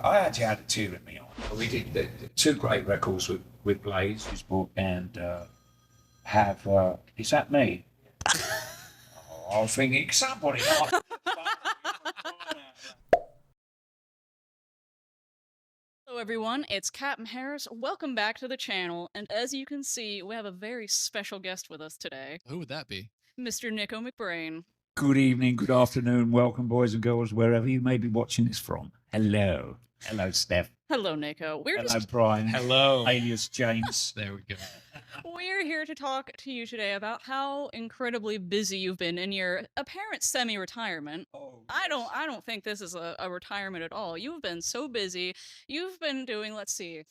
I actually had a tear in my eye. We did two great records with Blaze, his book, and is that me? I was thinking somebody. Hello everyone, it's Captain Harris. Welcome back to the channel, and as you can see, we have a very special guest with us today. Who would that be? Mr. Nicko McBrain. Good evening, good afternoon, welcome boys and girls, wherever you may be watching this from. Hello. Hello, Steph. Hello, Nicko. Hello, Brian. Hello. Alias James. There we go. We're here to talk to you today about how incredibly busy you've been in your apparent semi-retirement. Oh, I don't think this is a retirement at all. You've been so busy. You've been doing, let's see,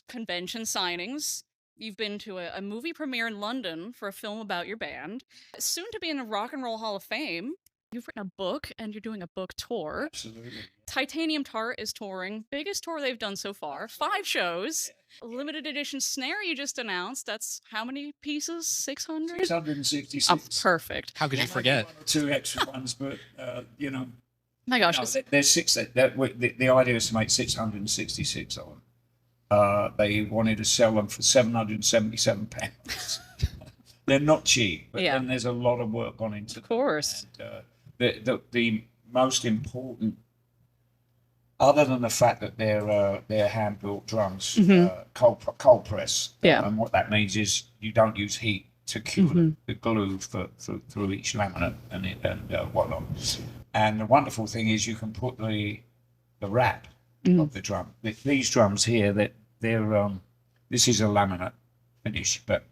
convention signings. You've been to a movie premiere in London for a film about your band. Soon to be in the Rock and Roll Hall of Fame. You've written a book, and you're doing a book tour. Absolutely. Titanium Tart is touring. Biggest tour they've done so far. 5 shows. Limited edition snare you just announced. That's how many pieces? 600? 666. Oh, perfect. How could you forget? 2 extra ones, but, you know. My gosh. No, there's six. The idea is to make 666 of them. They wanted to sell them for £777. They're not cheap, but then there's a lot of work gone into them. Of course. And, the most important, other than the fact that they're hand built drums, cold press. Yeah. And what that means is you don't use heat to keep the glue through each laminate and whatnot. And the wonderful thing is you can put the wrap of the drum. These drums here, they're this is a laminate finish, but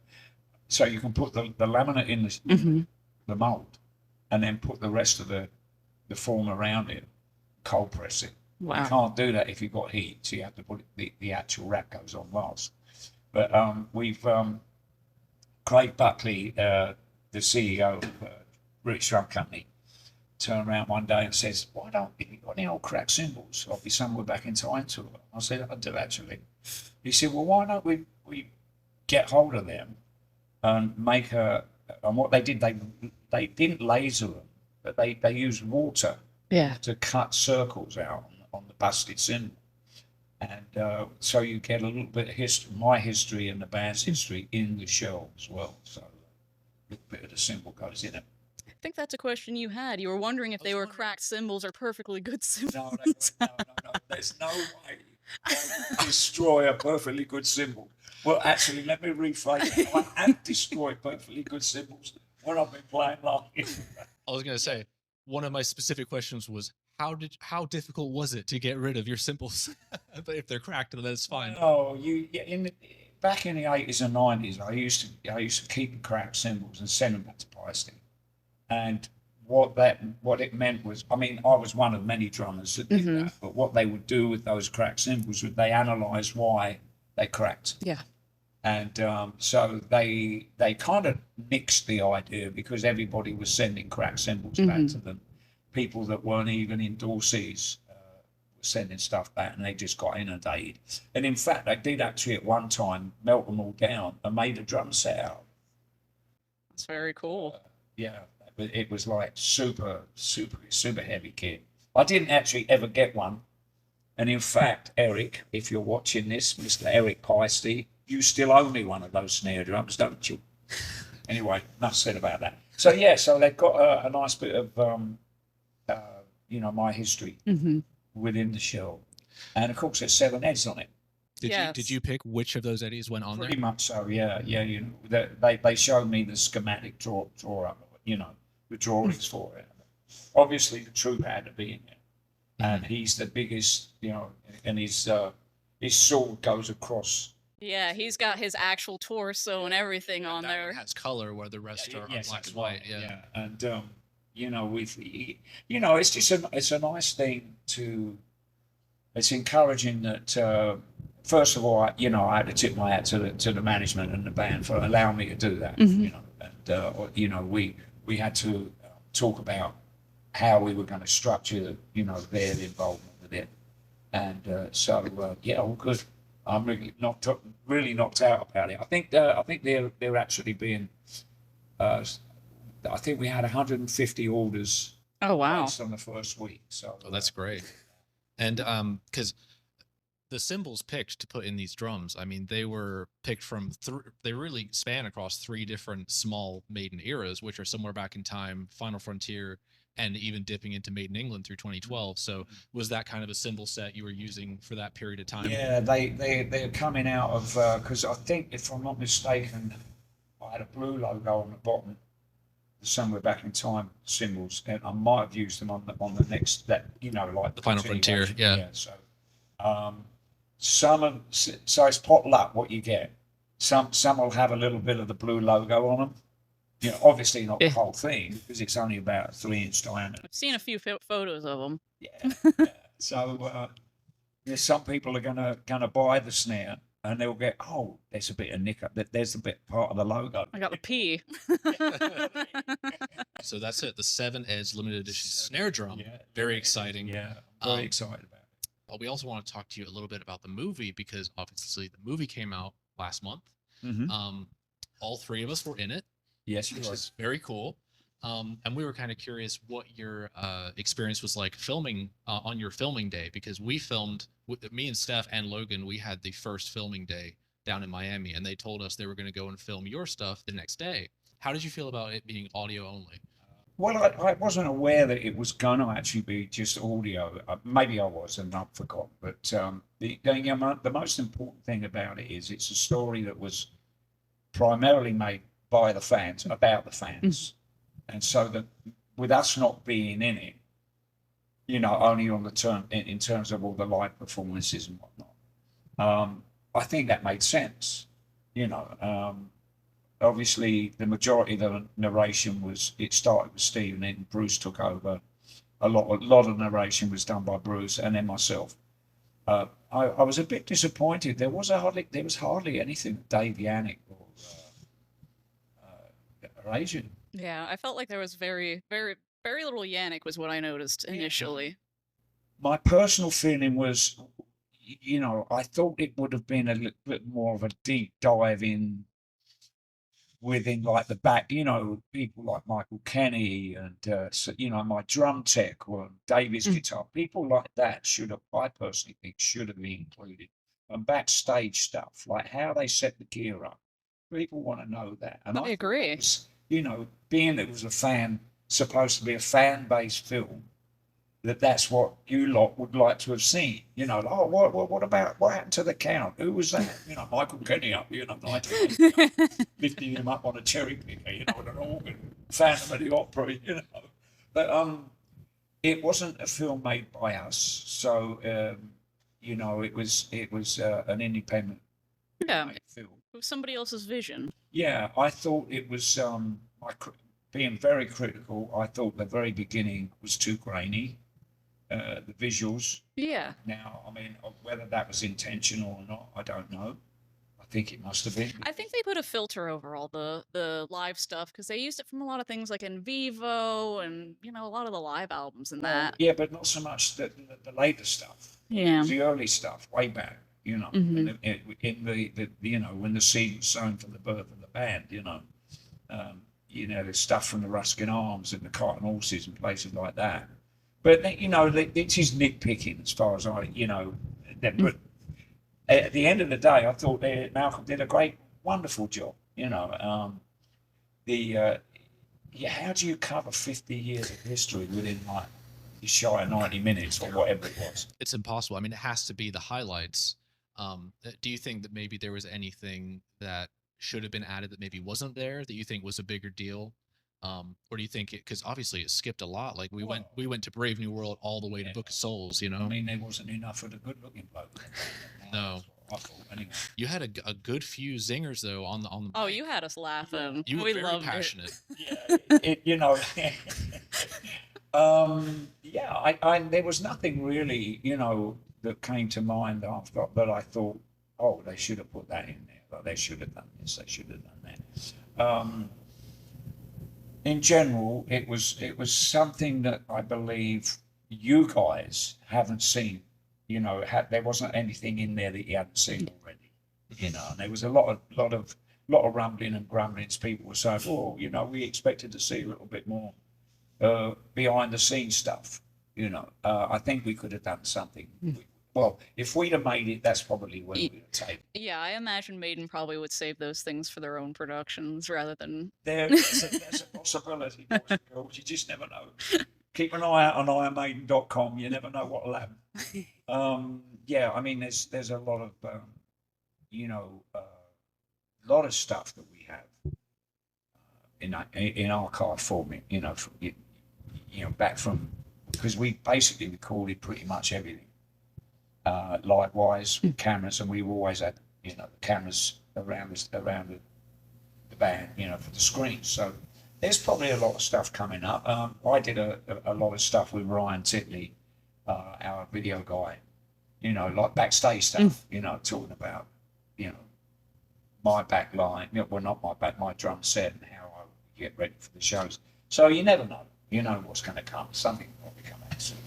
so you can put the laminate in the mold, and then put the rest of the form around it, cold press it. Wow. You can't do that if you've got heat, so you have to put the actual wrap goes on last. But we've Craig Buckley, the CEO of British Drum Company, turned around one day and says, "Why don't if you got any old cracked cymbals? I'll be somewhere back in time to them." I said, "I do actually." He said, "Well, why don't we get hold of them and make a?" And what they did, they didn't laser them, but they used water to cut circles out on the busted cymbal, and so you get a little bit of history, my history and the band's history in the shell as well. So a little bit of the cymbal goes in it. I think that's a question you had. You were wondering if they were cracked cymbals or perfectly good cymbals. No. There's no way to destroy a perfectly good cymbal. Well, actually, let me rephrase it. I have destroyed perfectly good cymbals when I've been playing live. I was going to say, one of my specific questions was, how difficult was it to get rid of your cymbals? But if they're cracked, then it's fine. Oh, back in the 80s and 90s, I used to keep the cracked cymbals and send them back to Plastic. And what it meant was, I mean, I was one of many drummers that did that, but what they would do with those cracked cymbals would they analyse why they cracked. Yeah. And so they kind of nixed the idea because everybody was sending cracked cymbals back to them. People that weren't even endorsees were sending stuff back, and they just got inundated. And in fact, they did actually at one time melt them all down and made a drum set out. That's very cool. Yeah, but it was like super heavy kit. I didn't actually ever get one. And in fact, Eric, if you're watching this, Mr. Eric Peisty, you still owe me one of those snare drums, don't you? Anyway, enough said about that. So yeah, so they've got a nice bit of, my history within the shell. And of course, there's 7 heads on it. Did you pick which of those Eddies went on Pretty there? much so, yeah. They showed me the schematic draw up, the drawings for it. Obviously, the troop had to be in there. And he's the biggest, and his sword goes across. Yeah, he's got his actual torso and everything on there. It has color where the rest are black and white. Yeah. And it's just it's a nice thing to. It's encouraging that. First of all, I had to tip my hat to the management and the band for allowing me to do that. And we had to talk about how we were going to structure, their involvement with it, and all good. I'm really knocked out about it. I think they're actually being. I think we had 150 orders. Oh wow! On the first week, so that's great. And because the cymbals picked to put in these drums, I mean, they were picked from they really span across 3 different small Maiden eras, which are somewhere back in time, Final Frontier, and even dipping into Maiden England through 2012. So was that kind of a cymbal set you were using for that period of time? Yeah, they're coming out of because I think, if I'm not mistaken, I had a blue logo on the bottom somewhere back in time, symbols, and I might have used them on the next, that, you know, like The Final Frontier, yeah. Yeah. So so it's pot luck what you get. Some will have a little bit of the blue logo on them. You know, obviously not the whole thing, because it's only about a 3-inch diameter. I've seen a few photos of them. Yeah. So there's some people are gonna buy the snare, and they'll get, oh, there's a bit of Nicko, there's a bit part of the logo. I got the P. So that's it, the 7-edge limited edition snare drum. Yeah. Very exciting. Yeah, I'm very excited about it. But we also want to talk to you a little bit about the movie, because obviously the movie came out last month. All 3 of us were in it. Yes, which is very cool. And we were kind of curious what your experience was like filming on your filming day, because we filmed with me and Steph and Logan. We had the first filming day down in Miami, and they told us they were going to go and film your stuff the next day. How did you feel about it being audio only? Well, I wasn't aware that it was going to actually be just audio. Maybe I was, and I forgot. But the most important thing about it is it's a story that was primarily made by the fans, about the fans. And so that with us not being in it, you know, only on the term in terms of all the live performances and whatnot, I think that made sense. You know, obviously the majority of the narration it started with Steve, and then Bruce took over. A lot of narration was done by Bruce, and then myself. I was a bit disappointed. There was hardly anything that Dave Yannick or Asian. Yeah, I felt like there was very, very, very little Yannick was what I noticed initially. My personal feeling was, you know, I thought it would have been a little bit more of a deep dive within like the back, you know, people like Michael Kenny and, so, you know, my drum tech or David's guitar, people like that I personally think should have been included. And backstage stuff, like how they set the gear up. People want to know that. And I agree. You know, being that it was supposed to be a fan-based film, that's what you lot would like to have seen. You know, oh, what happened to the Count? Who was that? You know, Michael Kenny up, you know, lifting him up on a cherry picker, you know, with an organ, Phantom of the Opera, you know. But it wasn't a film made by us, so you know, it was an independent film. It was somebody else's vision. Yeah, I thought it was being very critical. I thought the very beginning was too grainy. The visuals. Yeah. Now, I mean, whether that was intentional or not, I don't know. I think it must have been. I think they put a filter over all the live stuff, because they used it from a lot of things like In Vivo and, you know, a lot of the live albums and that. Yeah, but not so much the later stuff. Yeah. The early stuff, way back, you know, in the you know, when the seed was sown for the birth of the band, you know. You know, there's stuff from the Ruskin Arms and the Cotton Horses and places like that. But, you know, it is nitpicking as far as you know. But at the end of the day, I thought Malcolm did a great, wonderful job. You know, how do you cover 50 years of history within like shy of 90 minutes or whatever it was? It's impossible. I mean, it has to be the highlights. Do you think that maybe there was anything that should have been added that maybe wasn't there that you think was a bigger deal? Or do you think because obviously it skipped a lot? Like we went to Brave New World all the way to Book of Souls, you know? I mean, there wasn't enough for the good-looking bloke. No. Anyway. You had a good few zingers though on the. Oh, you had us laughing. You were we very loved passionate. Yeah, you know. Yeah, I there was nothing really, you know, that came to mind after, but I thought, oh, they should have put that in there. Like, they should have done this. They should have done that. In general, it was something that I believe you guys haven't seen. You know, there wasn't anything in there that you hadn't seen already. You know, and there was a lot of rumbling and grumblings. People were saying, "Oh, you know, we expected to see a little bit more behind the scenes stuff." You know, I think we could have done something. Well, if we'd have made it, that's probably where we'd have taken it. Yeah, I imagine Maiden probably would save those things for their own productions rather than. There's a possibility, boys and girls. You just never know. Keep an eye out on ironmaiden.com. You never know what'll happen. Yeah, I mean, there's a lot of, you know, lot of stuff that we have in archive form. You know, from, you know, back from, because we basically recorded pretty much everything. Likewise with cameras, and we always had, you know, the cameras around the band, you know, for the screens. So there's probably a lot of stuff coming up. I did a lot of stuff with Ryan Titley, our video guy, you know, like backstage stuff, you know, talking about, you know, my back line, well, not my drum set and how I get ready for the shows. So you never know, you know what's going to come. Something will probably come out soon.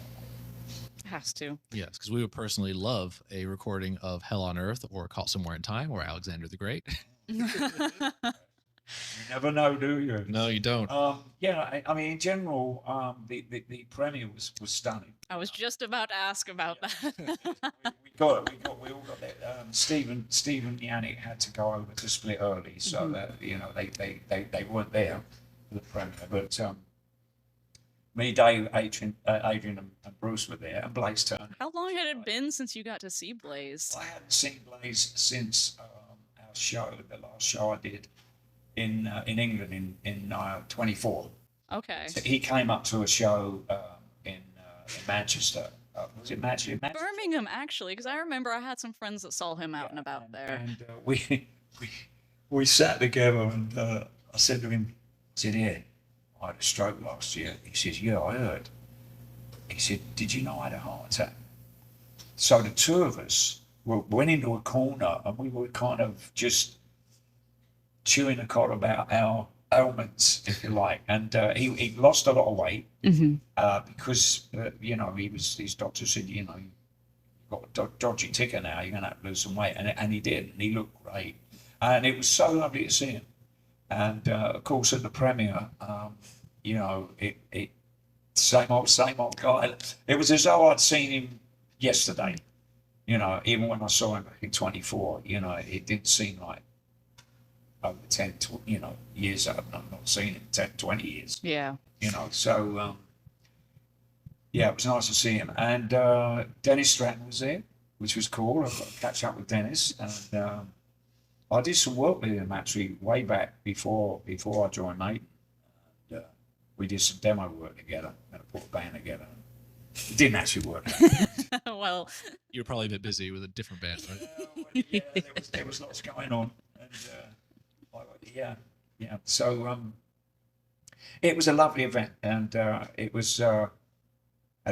Has to. Yes, because we would personally love a recording of Hell on Earth or Caught Somewhere in Time or Alexander the Great. You never know, do you? No, you don't. Yeah, I mean, in general, the premiere was stunning. I was just about to ask about that. we all got that. Stephen Yannick had to go over to Split early, so that, you know, they weren't there for the premiere. But me, Dave, Adrian, and Bruce were there, and Blaze Turner. How long had it been since you got to see Blaze? I hadn't seen Blaze since our show, the last show I did in England in 24. Okay. So he came up to a show in Manchester. Was it Manchester? Birmingham, actually, because I remember I had some friends that saw him out and about there. And we sat together, and I said to him, I said, "Yeah, I had a stroke last year." He says, "Yeah, I heard." He said, "Did you know I had a heart attack?" So the two of us went into a corner, and we were kind of just chewing the cud about our ailments, if you like. And he lost a lot of weight because, you know, his doctor said, you know, you've got a dodgy ticker now, you're going to have to lose some weight. And he did, and he looked great. And it was so lovely to see him. And of course, at the premiere, you know, it same old guy. It was as though I'd seen him yesterday. You know, even when I saw him back in 24, you know, it didn't seem like over 10, you know, years I've not seen him, 10, 20 years. Yeah. You know, so, yeah, it was nice to see him. And Dennis Stratton was there, which was cool. I got to catch up with Dennis. And I did some work with him, actually, way back before I joined Maiden. And we did some demo work together, and I put a band together. It didn't actually work out. Well, You're probably a bit busy with a different band, right? Yeah, there was lots going on. And, yeah. So it was a lovely event, and it was had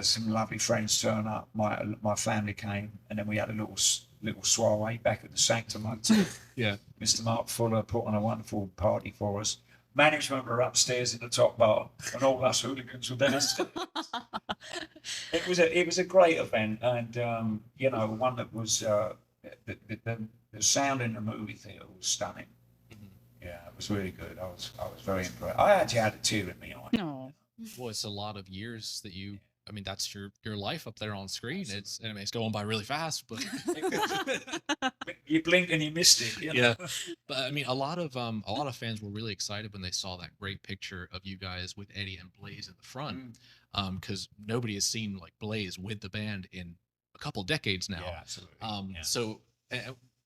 some lovely friends turn up. My family came, and then we had a little soiree back at the Sanctum Hotel. Yeah. Mr. Mark Fuller put on a wonderful party for us. Management were upstairs in the top bar, and all us hooligans were downstairs. It was a great event, and you know, one that was the sound in the movie theatre was stunning. Yeah, it was really good. I was very impressed. I actually had a tear in my eye. no. Well, it's a lot of years that you. I mean, that's your life up there on screen. It's going by really fast, but You blink and you missed it. You know? yeah. But I mean, a lot of fans were really excited when they saw that great picture of you guys with Eddie and Blaze in the front, because nobody has seen like Blaze with the band in a couple decades now. Yeah, absolutely. So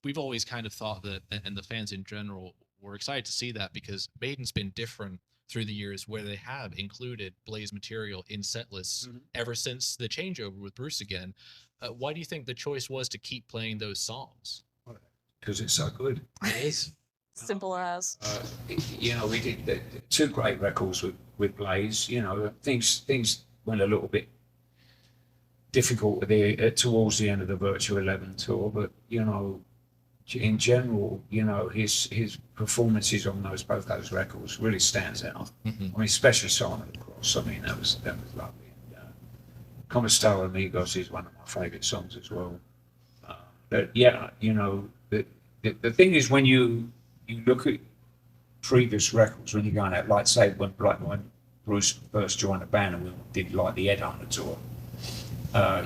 we've always kind of thought that, and the fans in general were excited to see that because Maiden's been different through the years where they have included Blaze material in set lists ever since the changeover with Bruce again. Why do you think the choice was to keep playing those songs? Because it's so good. It is. Simple as. You know, we did two great records with Blaze. You know, things went a little bit difficult towards the end of the Virtual 11 tour, but you know, in general, you know, his performances on both those records really stands out. I mean, especially Sign of the Cross. I mean, that was lovely. And Como Está Amigos is one of my favourite songs as well. But yeah, you know, the thing is when you look at previous records, when you're going out, like say when Bruce first joined the band and we did like the Ed Hunter tour,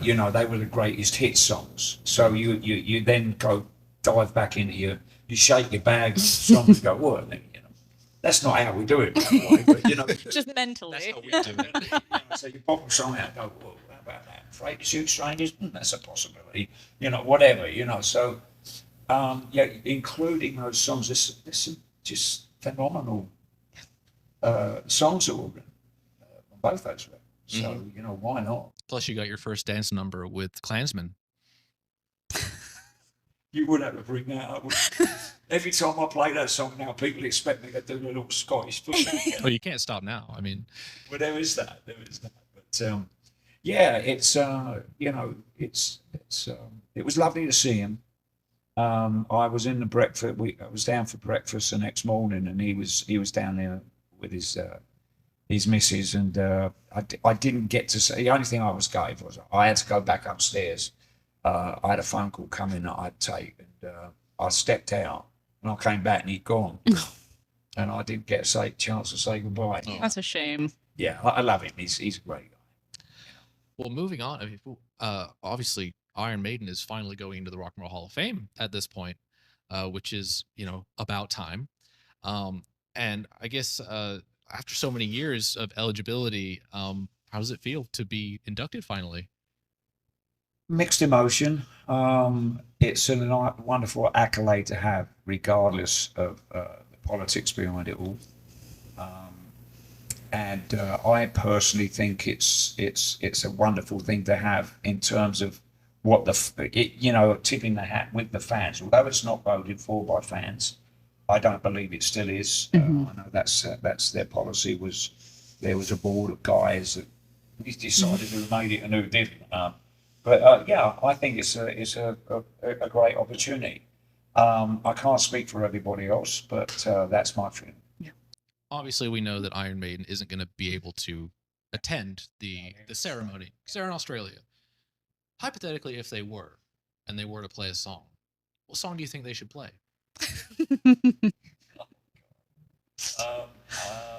You know, they were the greatest hit songs. So you then go dive back into you shake your bag songs and go, what? You know, that's not how we do it, by the way, but you know, Just mentally. That's how we do it. you know, so you pop a song out and go, whoa, how about that? Afraid to Shoot Strangers? That's a possibility. You know, whatever, you know. So, yeah, including those songs, there's some just phenomenal songs that were written on both those records. So, you know, why not? Plus, you got your first dance number with Klansman. You would have to bring that up. Every time I play that song now, people expect me to do a little Scottish foot. Well, you can't stop now. I mean, Well, there is that. But yeah, it's you know, it was lovely to see him. I was in the breakfast. I was down for breakfast the next morning, and he was down there with his missus, and I didn't get to say. The only thing I was gave was I had to go back upstairs. I had a phone call coming that I'd take, and I stepped out, and I came back, and he'd gone, and I didn't get a chance to say goodbye. Oh. That's a shame. Yeah, I love him. He's a great guy. well, moving on. I mean, obviously, Iron Maiden is finally going into the Rock and Roll Hall of Fame at this point, which is, you know, about time. And I guess after so many years of eligibility, how does it feel to be inducted finally? Mixed emotion. It's a wonderful accolade to have, regardless of the politics behind it all. And I personally think it's a wonderful thing to have in terms of what you know, tipping the hat with the fans. Although it's not voted for by fans, I don't believe it still is. I know that's their policy. There was a board of guys that decided who made it and who didn't. But yeah, I think it's a great opportunity. I can't speak for everybody else, but that's my feeling. Obviously, we know that Iron Maiden isn't going to be able to attend the ceremony because they're in Australia. Hypothetically, if they were, and they were to play a song, what song do you think they should play?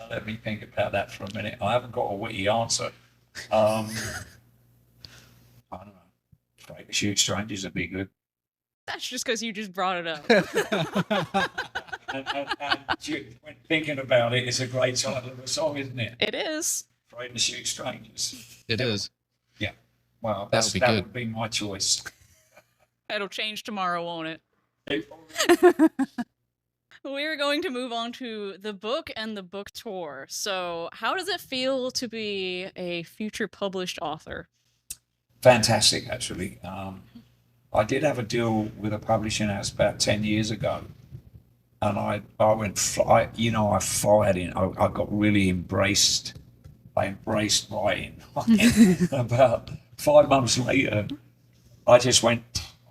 Let me think about that for a minute. I haven't got a witty answer. I don't know. Afraid to Shoot Strangers would be good. That's just because you just brought it up. And when thinking about it, it's a great title of a song, isn't it? It is. Afraid to Shoot Strangers. It is. Yeah. Well, That that would be good. would be my choice. It'll change tomorrow, won't it? It- We're going to move on to the book and the book tour. So, how does it feel to be a future published author? Fantastic, actually. I did have a deal with a publishing house about 10 years ago. And I fired in. I got really embraced. I embraced writing. About 5 months later, I just went,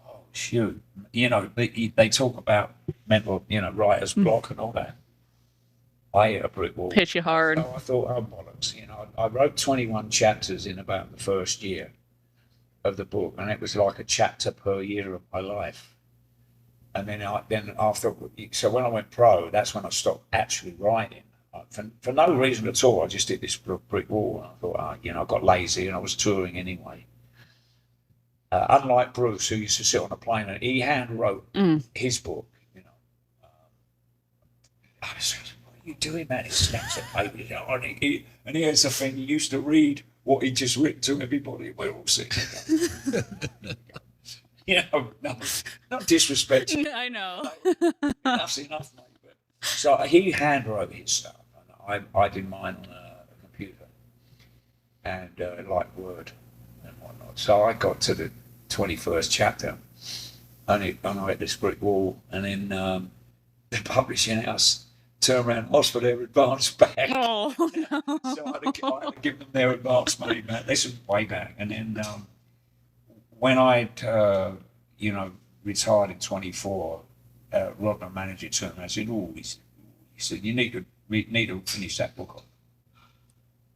oh, shoot. You know, they talk about mental, you know, writer's block and all that. I hit a brick wall. Hit you hard. So I thought, oh, bollocks. You know, I wrote 21 chapters in about the first year of the book, and it was like a chapter per year of my life. And then after, so when I went pro, that's when I stopped actually writing. For no reason at all, I just hit this brick wall. And I thought, you know, I got lazy and I was touring anyway. Unlike Bruce, who used to sit on a plane, and he hand wrote his book, you know. I was like, what are you doing, man? He snaps the paper, you know, and here's the thing, he used to read what he'd just written to everybody. We're all sitting there. You know, not disrespect. I know. Enough's enough, mate. But, so he hand wrote his stuff, and I did mine on a computer, and like Word and whatnot. So I got to the 21st chapter, and I hit this brick wall, and then the publishing house turned around, asked for their advance back. Oh, no. So I had to give them their advance money back. This was way back, and then. When I, you know, retired in 24, Rod, my manager, turned around and said, "Oh," he said, "you need to finish that book off."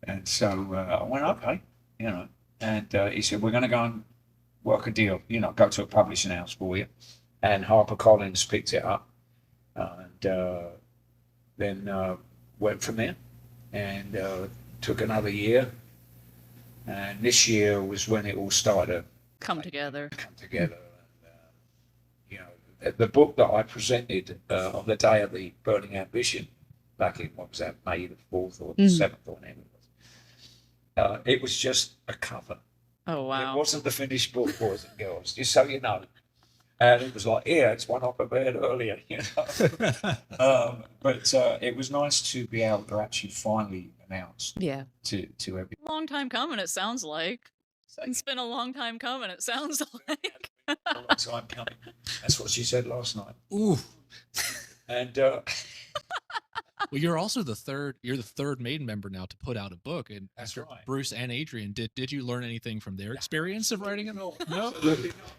And so I went, "Okay," you know. And he said, "We're going to go and work a deal, you know, go to a publishing house for you." And HarperCollins picked it up, and then went from there, and took another year. And this year was when it all started Come together. to come together. And, you know, the book that I presented on the day of the Burning Ambition, back in, what was that, May the 4th or the 7th or whatever it was just a cover. Oh, wow. It wasn't the finished book, boys and girls, just so you know. And it was like, yeah, it's one I prepared earlier, you know. But it was nice to be able to actually finally announce Yeah. to everyone. Long time coming, it sounds like. It's been a long time coming, it sounds like. A long time coming. That's what she said last night. Ooh. And Well, you're also the third. You're the third Maiden member now to put out a book, and That's after right. Bruce and Adrian, did you learn anything from their experience of writing it? No.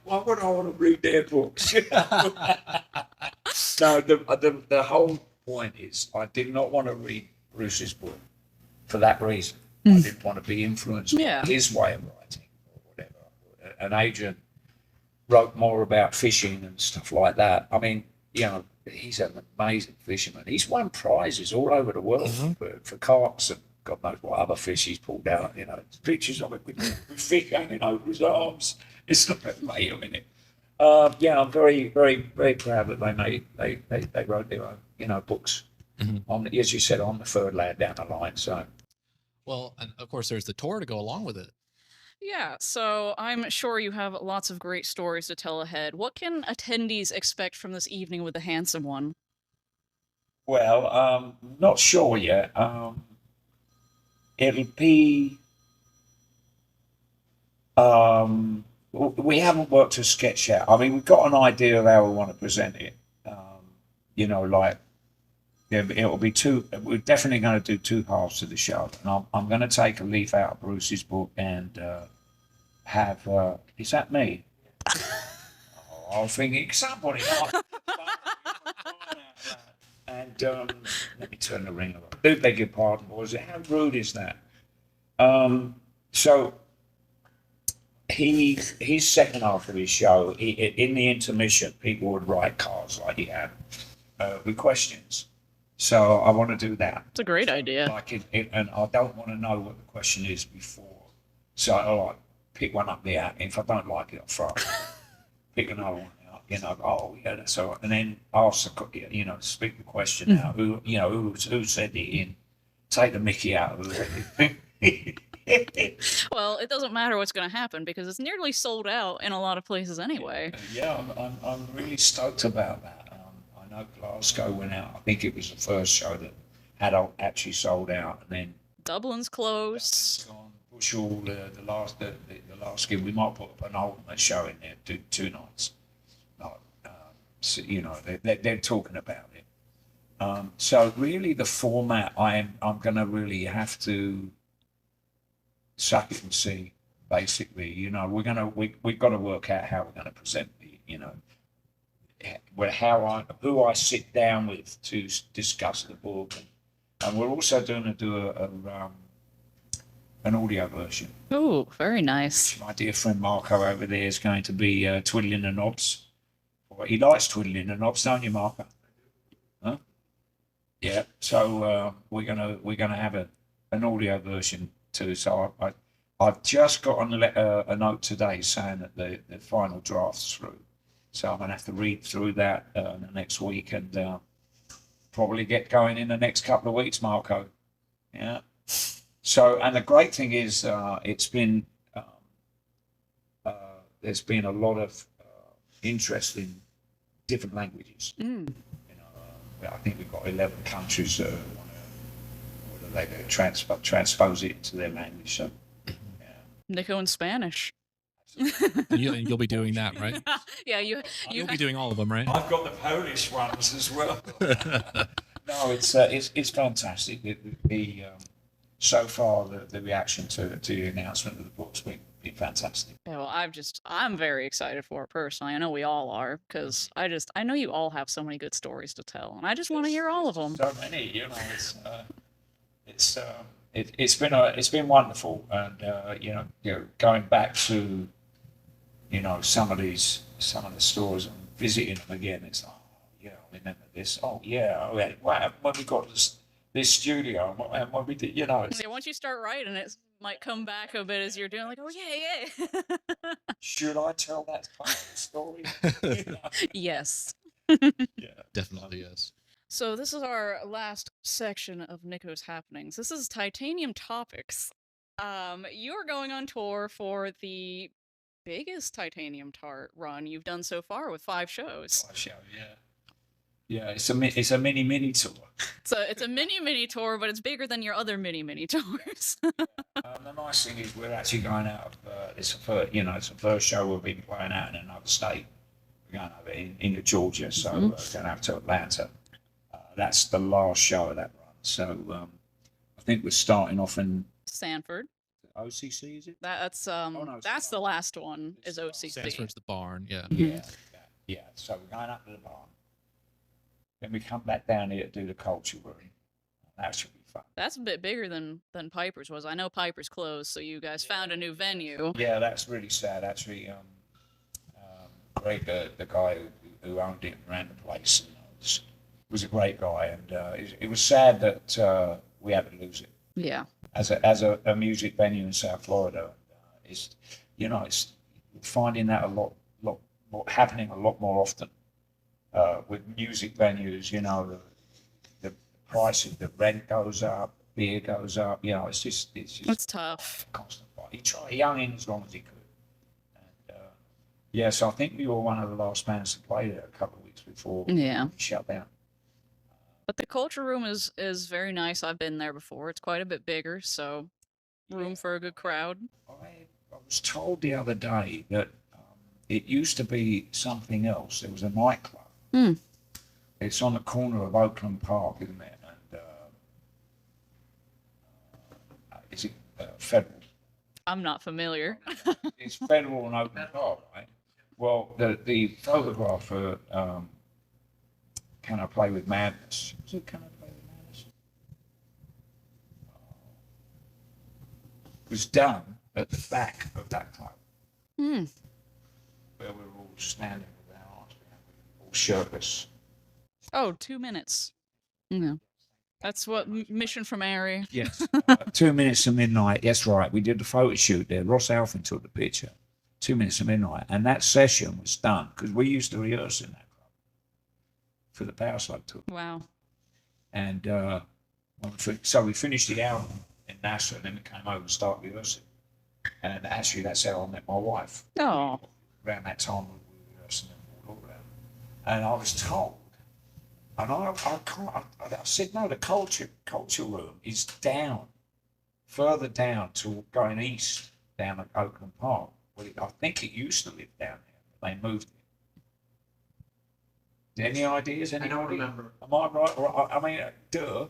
Why would I want to read their books? No, the whole point is I did not want to read Bruce's book for that reason. I didn't want to be influenced by his way of writing or whatever. And Adrian wrote more about fishing and stuff like that. I mean, you know, he's an amazing fisherman. He's won prizes all over the world for carps and God knows what other fish he's pulled out. You know, pictures of it with fish hanging over his arms. It's not made him in it. Yeah, I'm very, very, very proud that they wrote their own, you know, books. On, as you said, on the third lad down the line. So, well, and of course, there's the tour to go along with it. Yeah, so I'm sure you have lots of great stories to tell ahead. What can attendees expect from this evening with the handsome one? well, not sure yet. It'll be. We haven't worked a sketch out. I mean, we've got an idea of how we want to present it. You know, like it'll be two. We're definitely going to do two halves to the show, and I'm going to take a leaf out of Bruce's book and have. Is that me? I was thinking somebody. And let me turn the ring on. Do beg your pardon, boys. How rude is that? So his second half of his show, in the intermission, people would write cards like he had with questions. So I want to do that. It's a great idea. Like and I don't want to know what the question is before. So I like pick one up there. If I don't like it, I'll throw it. Pick another one out. You know, oh yeah, that's all right. And then ask the, you know, speak the question out. Who, you know, who said it in? Take the Mickey out of it. Well, it doesn't matter what's going to happen because it's nearly sold out in a lot of places anyway. Yeah, I'm really stoked about that. I know Glasgow went out. I think it was the first show that had actually sold out, and then Dublin's close. gone. Bushall, the last gig, we might put up an ultimate show in there, do 2 nights. Like, so, you know, they're talking about it. So really, the format I'm going to really have to suck it and see. Basically, you know, we've got to work out how we're going to present the, you know, who I sit down with to discuss the book, and we're also going to do an audio version. Ooh, very nice. My dear friend Marco over there is going to be twiddling the knobs. Well, he likes twiddling the knobs, don't you, Marco? Huh? Yeah. So we're gonna have an audio version too. So I've just got a note today saying that the final draft's through. So I'm gonna have to read through that the next week and probably get going in the next couple of weeks, Marco. Yeah. So, and the great thing is, it's been there's been a lot of interest in different languages. You know, I think we've got 11 countries that want to transpose it into their language. So, yeah. Nicko in Spanish. You'll be doing that, right? Yeah, You'll be doing all of them, right? I've got the Polish ones as well. No, it's fantastic. So far, the reaction to the announcement of the book's been fantastic. Yeah, well, I'm very excited for it personally. I know we all are because I know you all have so many good stories to tell, and I just want to hear all of them. So many, you know. It's been wonderful, and you know, going back to, you know, some of the stores and visiting them again. It's like, oh, yeah, I remember this. Oh yeah, what happened when we got this studio and what we did, you know. Yeah, once you start writing it, might come back a bit as you're doing like, oh yeah, yeah. Should I tell that part of the story? Yes. Yeah. Definitely yes. So this is our last section of Nicko's happenings. This is Titanium Topics. You're going on tour for the biggest Titanium Tart run you've done so far with 5 shows. Show, yeah. Yeah, it's a mini tour. It's a mini tour, but it's bigger than your other mini tours. The nice thing is we're actually going out of it's the first show we'll be playing out in another state. We're going over into Georgia, so we're going out to Atlanta. That's the last show of that run. So I think we're starting off in Sanford. OCC, is it? That's no, that's the last one is OCC. Sanford's the barn, yeah. Yeah. So we're going up to the barn. Then we come back down here to do the culture room. That should be fun. That's a bit bigger than Piper's was. I know Piper's closed, so you guys found a new venue. Yeah, that's really sad. Actually, Greg, the guy who owned it and ran the place, was a great guy, and it was sad that we had to lose it. Yeah. As a music venue in South Florida, it's finding that a lot happening a lot more often with music venues. The price of the rent goes up, beer goes up. It's just It's tough. Constant fight. He hung in as long as he could. And so I think we were one of the last bands to play there a couple of weeks before we shut down. But the culture room is very nice. I've been there before. It's quite a bit bigger, so room for a good crowd. I was told the other day that it used to be something else. There was a nightclub. It's on the corner of Oakland Park, isn't it? And is it Federal? I'm not familiar. It's Federal and Oakland Park, right? Well, the photographer, Can I Play with Madness? Is it Can I Play with Madness? Was done at the back of that club. Where we were all standing with our arms behind, all shirtless. Oh, 2 minutes. Yeah. That's what Mission from Airy. Yes. 2 minutes to midnight. That's right. We did the photo shoot there. Ross Alfin took the picture. 2 minutes to midnight. And that session was done because we used to rehearse in that club for the Power Slug tour. Wow. And so we finished the album in Nassau, and then we came over and started rehearsing. And actually, that's how I met my wife. Oh. Around that time, we were rehearsing all around. And I was told, and I said, no, the culture room is down, further down to going east, down at Oakland Park. Well, I think it used to live down there, but they moved it. Any ideas? I don't remember. Am I right? Or, I mean, duh.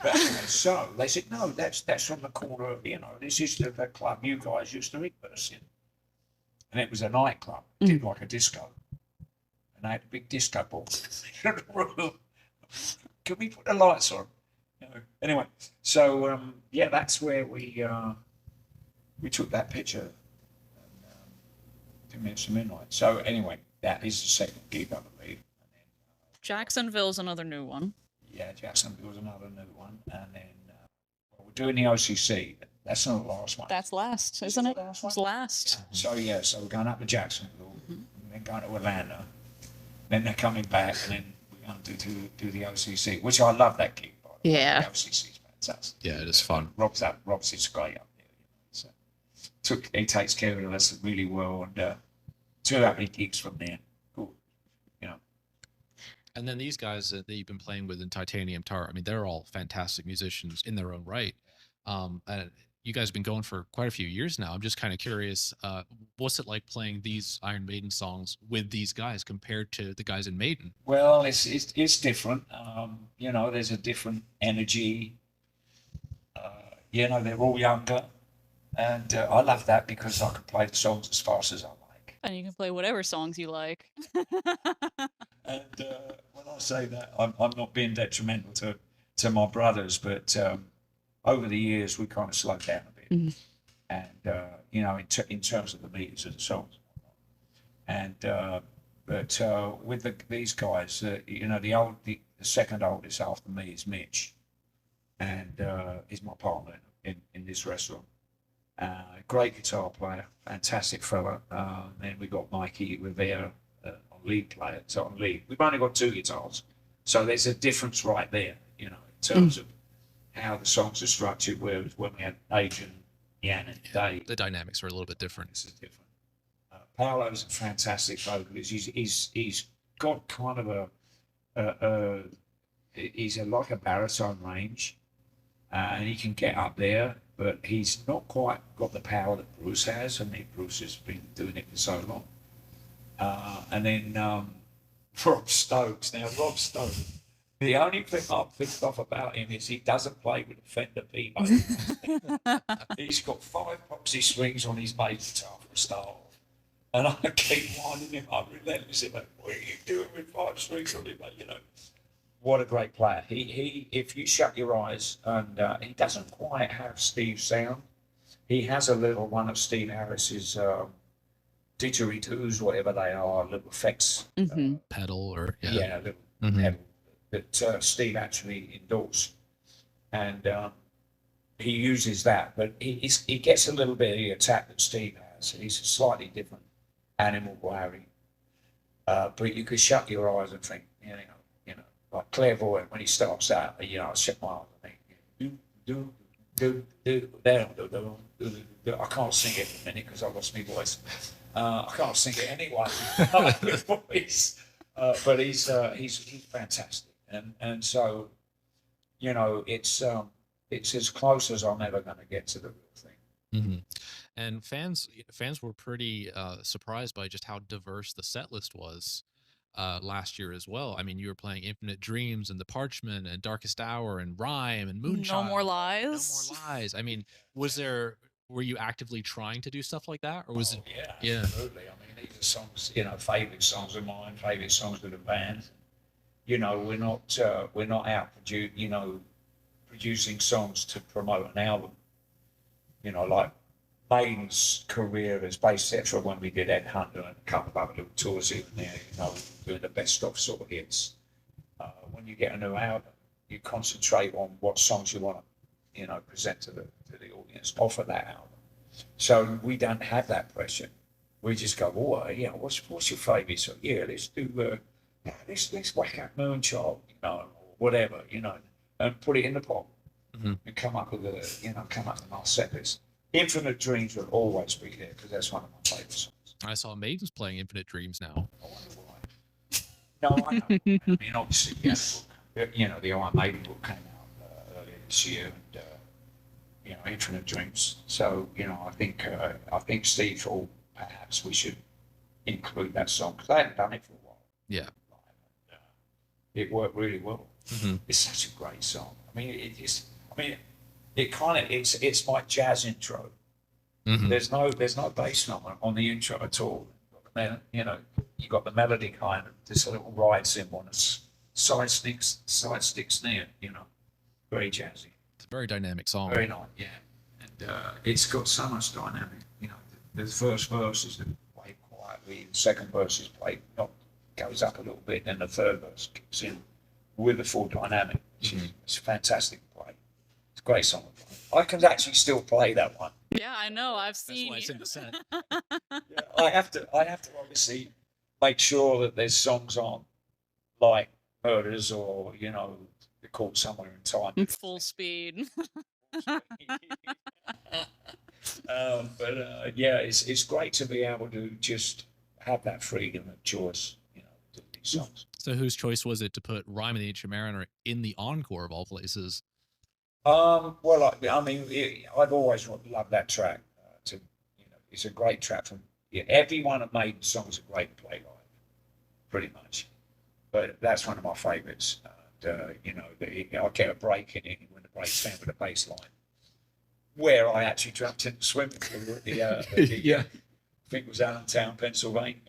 But so they said, no, that's on the corner of, this is the club you guys used to rehearse in. And it was a nightclub, did like a disco. And they had a big disco ball in the room. Can we put the lights on? Anyway, so that's where we took that picture. 2 minutes to midnight. So anyway, that is the second gig, I believe. And then, Jacksonville's another new one. Yeah, Jacksonville was another new one, and then we're doing the OCC. That's not the last one. That's last, isn't it? It's last. So we're going up to Jacksonville, and then going to Atlanta. Then they're coming back, and then we're going to do the OCC, which I love that gig. By the way. Yeah. The OCC's fantastic. Yeah, it is fun. Rob's is great up there. So he takes care of us really well, and 2 happy gigs from there. Cool. And then these guys that you've been playing with in Titanium Tart, I mean, they're all fantastic musicians in their own right. And you guys have been going for quite a few years now. I'm just kind of curious, what's it like playing these Iron Maiden songs with these guys compared to the guys in Maiden? Well, it's different. There's a different energy. They're all younger. And I love that because I can play the songs as fast as I like. And you can play whatever songs you like. And when I say that, I'm not being detrimental to my brothers, but over the years we kind of slowed down a bit. And in terms of the meters of the songs, and but with these guys, the second oldest after me is Mitch, and he's my partner in this restaurant. Great guitar player, fantastic fella. Then we got Mikey Rivera on lead player, so on lead. We've only got 2 guitars, so there's a difference right there, in terms of how the songs are structured. Whereas when we had Adrian, Jan, and Dave, the dynamics are a little bit different. this is different. Paolo's a fantastic vocalist. He's got kind of he's like a baritone range, and he can get up there, but he's not quite got the power that Bruce has. I mean, Bruce has been doing it for so long. And then Rob Stokes. Now, Rob Stokes, the only thing I'm pissed off about him is he doesn't play with a Fender P-Bass. He's got 5 boxy strings on his bass guitar for a start off. And I keep winding him up relentlessly. Like, what are you doing with 5 strings on it, mate? What a great player. He if you shut your eyes, and he doesn't quite have Steve's sound. He has a little one of Steve Harris's didgeridoos, whatever they are, little effects. Pedal or Yeah, little pedal that Steve actually endorsed. And he uses that, but he gets a little bit of the attack that Steve has. He's a slightly different animal, Larry. But you could shut your eyes and think, like Clairvoyant, when he starts out, I shut my eyes and think, I can't sing it in a minute because I lost my voice. I can't sing it anyway. But he's fantastic, and so it's as close as I'm ever going to get to the real thing. And fans were pretty surprised by just how diverse the set list was last year as well. I mean, you were playing Infinite Dreams and The Parchment and Darkest Hour and Rhyme and Moonchild. No More Lies. No More Lies. I mean, were you actively trying to do stuff like that, or was it? Yeah, absolutely. I mean, these are songs, favorite songs of mine, favorite songs of the band. We're not out producing songs to promote an album. Like Maiden's career as bassist from when we did Ed Hunter and a couple of other little tours here and there, doing the best of sort of hits. When you get a new album, you concentrate on what songs you want to, present to the audience, offer that album. So we don't have that pressure. We just go, what's your favourite song? Yeah, let's do let's whack out Moonchild, or whatever, and put it in the pot and come up with a nice set list. Infinite Dreams will always be there because that's one of my favourite songs. I saw Maiden's playing Infinite Dreams now. I wonder why. No, I know. I mean, obviously, the Iron Maiden book came out earlier this year, and Infinite Dreams. So I think Steve thought perhaps we should include that song because they hadn't done it for a while. Yeah. It worked really well. It's such a great song. I mean, it's my jazz intro. There's no bass on the intro at all. You got the melody kind of this little ride cymbal and a side stick snare. Very jazzy. It's a very dynamic song. Very nice, yeah. And it's got so much dynamic. The first verse is played quietly, the second verse is played goes up a little bit, then the third verse kicks in with the full dynamic. It's a fantastic play. It's a great song. I can actually still play that one. Yeah, I know. I've seen. That's why it's in the set. Yeah, I have to obviously make sure that there's songs on like Murders or The Caught Somewhere in Time. Full speed. It's great to be able to just have that freedom of choice, to these songs. So whose choice was it to put Rhyme of the Ancient Mariner in the encore of all places? I've always loved that track. It's a great track from every one of Maiden's songs are great to play live, pretty much. But that's one of my favourites. I get a break in it when the break's down with the bass line, where I actually jumped in the swimming pool at I think it was Allentown, Pennsylvania.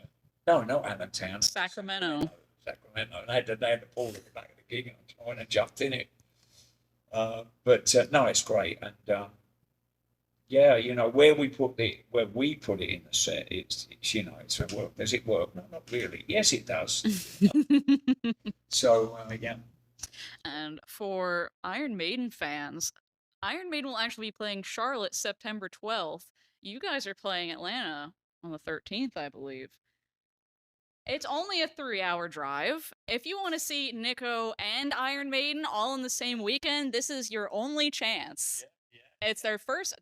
No, not Allentown. Sacramento. And they had the pool at the back of the gig, and I went and jumped in it. No, it's great, and where we put it in the set, it's a work. Does it work? No, not really. Yes, it does. So yeah. And for Iron Maiden fans, Iron Maiden will actually be playing Charlotte September 12th. You guys are playing Atlanta on the 13th, I believe. It's only a 3-hour drive. If you want to see Nicko and Iron Maiden all in the same weekend, this is your only chance. Yeah. It's their first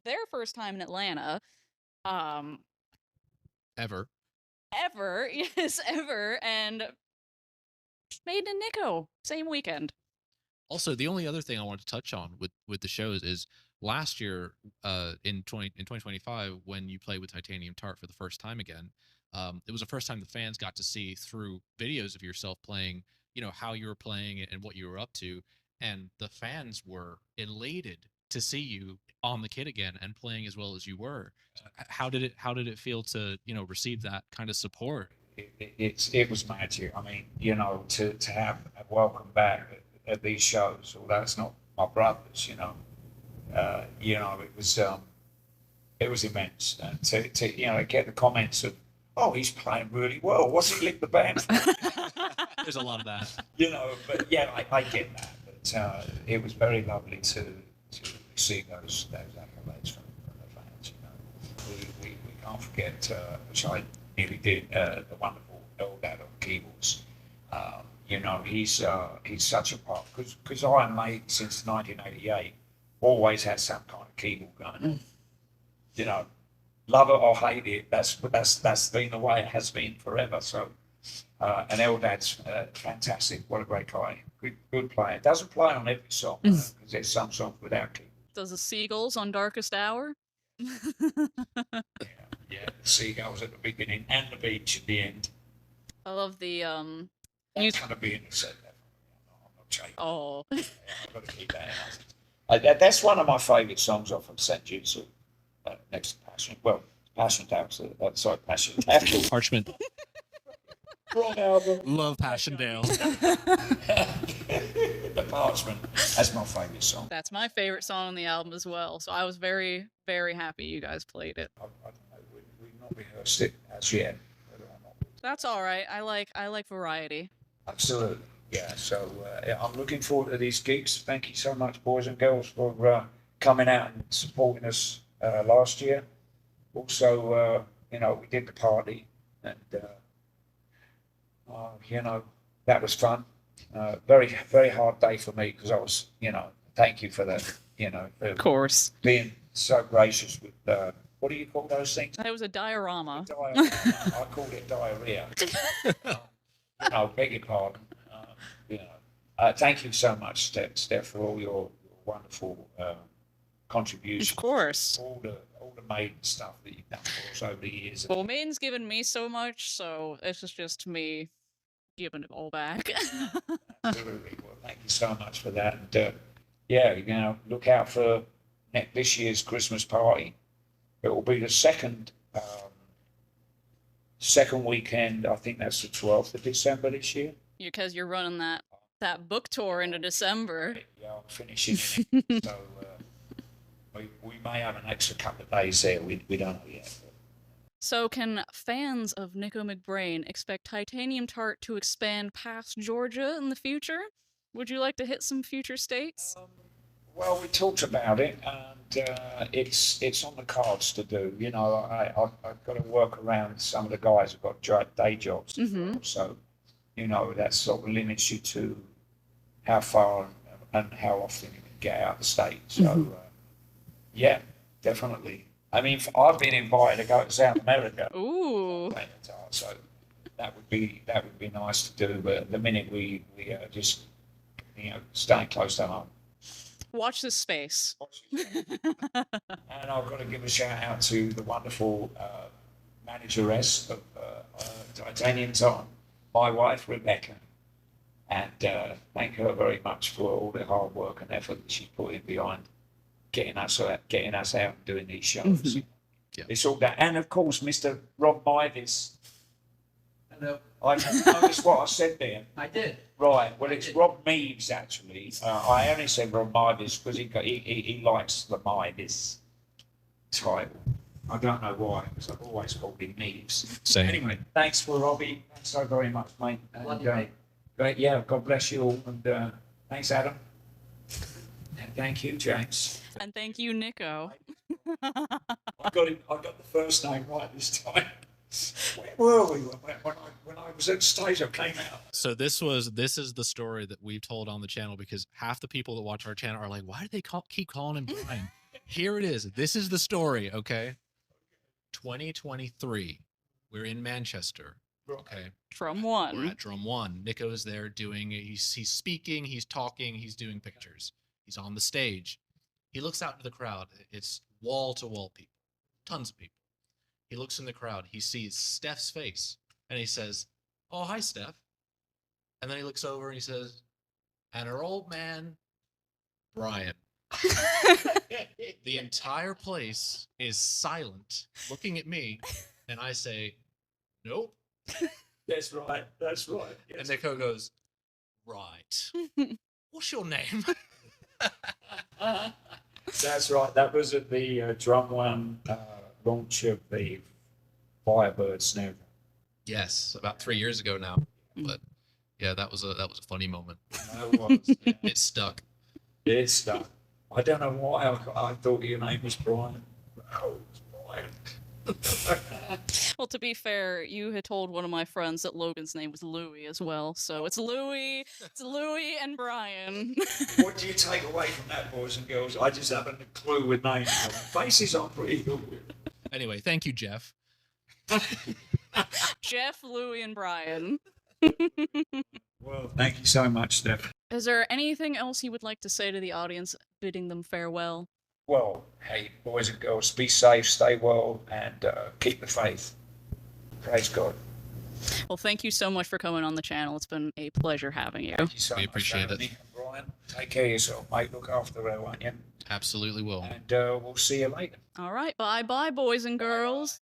time in Atlanta. Ever. Ever, yes, ever, and Maiden and Nicko, same weekend. Also, the only other thing I wanted to touch on with the shows is last year, in 2025, when you played with Titanium Tart for the first time again, it was the first time the fans got to see through videos of yourself playing, how you were playing and what you were up to, and the fans were elated to see you on the kit again and playing as well as you were. How did it feel to receive that kind of support? It was magic. I mean, to have a welcome back at these shows, although it's not my brothers, it was immense. And to get the comments of, oh, he's playing really well. What's he linked the band for? There's a lot of that. But yeah, I get that. But it was very lovely to see those accolades from the fans. We can't forget, which I nearly did, the wonderful Eldad on keyboards. He's such a part, because Iron Maiden since 1988 always had some kind of keyboard going on. Love it or hate it, that's been the way it has been forever. So, and Eldad's fantastic. What a great guy, good player. Doesn't play on every song because there's some songs without keyboard. Does the Seagulls on Darkest Hour? Yeah, the seagulls at the beginning and the beach at the end. I love the That's going to be in the set. I'm not changing. Oh. Yeah, I've got to keep that in. That's one of my favourite songs off of St. Jude's, next to Passion. Well, Passion Tales. Sorry, Passion Tales. Parchment. Wrong album. Love Passchendaele. The Parchment. That's my favourite song. That's my favorite song on the album as well. So I was very, very happy you guys played it. I don't know. We've not rehearsed it as yet. That's all right. I like variety. Absolutely. Yeah. So I'm looking forward to these gigs. Thank you so much, boys and girls, for coming out and supporting us last year. Also, we did the party, and that was fun. Very, very hard day for me because I was, thank you for that. Of course. Being so gracious with what do you call those things? It was a diorama. I called it diarrhea. Beg your pardon. Thank you so much, Steph, for all your wonderful contributions. Of course. All the Maiden stuff that you've done for us over the years. Well, Maiden's given me so much, so this is just me giving it all back. Absolutely. Well, thank you so much for that. And look out for this year's Christmas party. It will be the second weekend. I think that's the 12th of December this year. Because you're running that book tour into December. Yeah, I'm finishing it. So we may have an extra couple of days there. We don't know yet. So can fans of Nicko McBrain expect Titanium Tart to expand past Georgia in the future? Would you like to hit some future states? Well, we talked about it, and it's on the cards to do. I've got to work around some of the guys who've got day jobs. Mm-hmm. So, that sort of limits you to how far and how often you can get out of the state. So, yeah, definitely. I mean, I've been invited to go to South America. Ooh. So that would be nice to do. But at the minute we just staying close to home. Watch this space. And I've got to give a shout out to the wonderful manageress of Titanium Tart, my wife Rebecca, and thank her very much for all the hard work and effort that she's put in behind getting us out and doing these shows. Yeah. It's all that, and of course, Mr. Rob Midas. Hello. I noticed what I said there. I did. Right. Well, it's Rob Meaves actually. I only said Rob Midas because he likes the Midas title. I don't know why, because I've always called him Meaves. Same. Anyway, thanks for Robbie. Thanks so very much, mate. And, Love you, mate. great. Yeah. God bless you all, and thanks, Adam. And thank you, James. And thank you, Nicko. I got the first name right this time. Where were we when I was at stage? I came out. So this is the story that we've told on the channel, because half the people that watch our channel are like, why do they keep calling him Brian? Here it is. This is the story. Okay. 2023. We're in Manchester. Okay. Drum We're one. at drum one. Nico is there doing, he's speaking, he's talking, he's doing pictures. He's on the stage. He looks out into the crowd. It's wall to wall people, tons of people. He looks in the crowd. He sees Steph's face and he says, "Oh, hi, Steph." And then he looks over and he says, "And her old man, Brian." The entire place is silent, looking at me, and I say, "Nope." That's right. That's right. Yes. And Nico goes, "Right. What's your name?" That's right. That was at the Drum One launch of the Firebird snare drum. Yes, about 3 years ago now. But yeah, that was a funny moment. That was, yeah. It stuck. It's stuck. I don't know why I thought your name was Brian. Oh, it's Brian. Well, to be fair, you had told one of my friends that Logan's name was Louis as well, so it's Louis and Brian. What do you take away from that, boys and girls? I just haven't a clue with names. Faces are pretty good. Anyway, thank you, Jeff. Jeff, Louis, and Brian. Well, thank you so much, Steph. Is there anything else you would like to say to the audience, bidding them farewell? Well, hey, boys and girls, be safe, stay well, and keep the faith. Praise God. Well, thank you so much for coming on the channel. It's been a pleasure having you. Thank you so We much. appreciate it. Nick and Brian, take care of yourself, mate. Look after her, won't you? Absolutely will. And we'll see you later. All right, bye-bye, boys and girls.